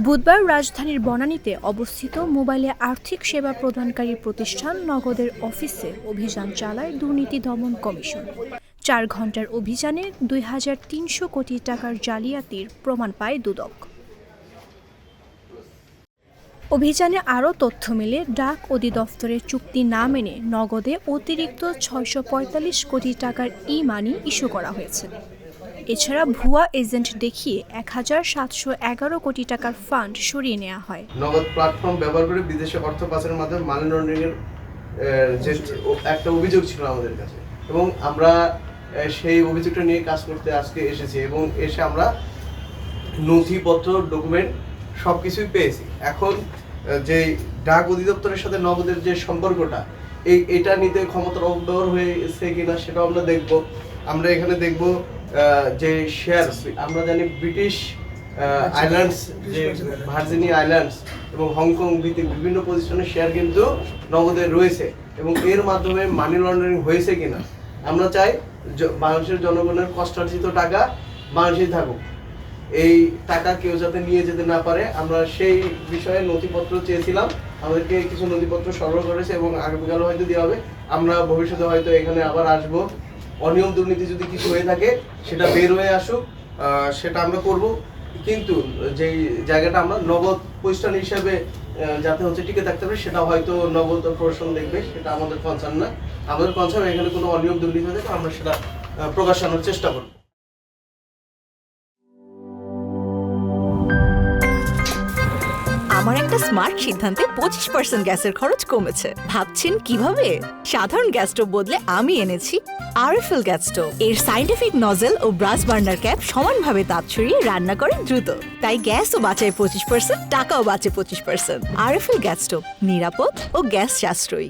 বুধবার রাজধানীর বনানীতে অবস্থিত মোবাইলে আর্থিক সেবা প্রদানকারী প্রতিষ্ঠান নগদের অফিসে অভিযান চালায় দুর্নীতি দমন কমিশন। ৪ ঘণ্টার অভিযানে ২৩০০ কোটি টাকার জালিয়াতির প্রমাণ পায় দুদক। অভিযানে আরও তথ্য মেলে ডাক অধিদপ্তরের চুক্তি না মেনে নগদে অতিরিক্ত ৬৪৫ কোটি টাকার ই-মানি ইস্যু করা হয়েছে। এছাড়া ভুয়া এজেন্ট দেখিয়ে ১,৭১১ কোটি টাকার ফান্ড সরিয়ে নেওয়া হয়। নগদ প্ল্যাটফর্ম ব্যবহার করে বিদেশে অর্থ পাচারের মাধ্যমে মানি লন্ডারিং এর যে একটা অভিযোগ ছিল আমাদের কাছে, এবং আমরা সেই অভিযোগটা নিয়ে কাজ করতে আজকে এসেছি এবং এসে আমরা নথিপত্র ডকুমেন্ট সবকিছুই পেয়েছি। এখন যে ডাক অধিদপ্তরের সাথে নগদের যে সম্পর্কটা, এটা নিতে ক্ষমতার অপব্যবহার হয়েছে কিনা সেটাও আমরা দেখব। আমরা এখানে দেখব যে শেয়ার, আমরা জানি ব্রিটিশ আইল্যান্ডস, যে ভার্জিনিয়া আইল্যান্ডস এবং হংকং ভিত্তিক বিভিন্ন প্রতিষ্ঠানের শেয়ার কিন্তু নগদে রয়েছে, এবং এর মাধ্যমে মানি লন্ডারিং হয়েছে কিনা। আমরা চাই বাংলাদেশের জনগণের কষ্টার্জিত টাকা বাংলাদেশেই থাকুক, এই টাকা কেউ যাতে নিয়ে যেতে না পারে। আমরা সেই বিষয়ে নথিপত্র চেয়েছিলাম, আমাদেরকে কিছু নথিপত্র সরবরাহ করেছে এবং আগামীকাল হয়তো দেওয়া হবে। আমরা ভবিষ্যতে হয়তো এখানে আবার আসবো। অনিয়ম দুর্নীতি যদি কিছু হয়ে থাকে সেটা বের হয়ে আসুক, সেটা আমরা করব। কিন্তু যেই জায়গাটা আমরা নগদ প্রতিষ্ঠান হিসেবে যাতে টিকে থাকতে পারে, সেটা হয়তো নগদ প্রশাসন দেখবে, সেটা আমাদের কনসার্ন না। আমাদের কনসার্ন এখানে কোনো অনিয়ম দুর্নীতি হয়ে থাকে আমরা সেটা প্রকাশানোর চেষ্টা করব। আমার একটা স্মার্ট সিদ্ধান্তে 25% গ্যাসের খরচ কমেছে। ভাবছেন কিভাবে? সাধারণ গ্যাস স্টোভ বদলে আমি এনেছি আরএফএল গ্যাস স্টোভ। এর সাইন্টিফিক নজল ও ব্রাস বার্নার ক্যাপ সমানভাবে তাপ ছড়িয়ে রান্না করে দ্রুত, তাই গ্যাসও বাঁচায় 25%, টাকাও বাঁচে 25%। আরএফএল গ্যাস স্টোভ নিরাপদ ও গ্যাস সাশ্রয়ী।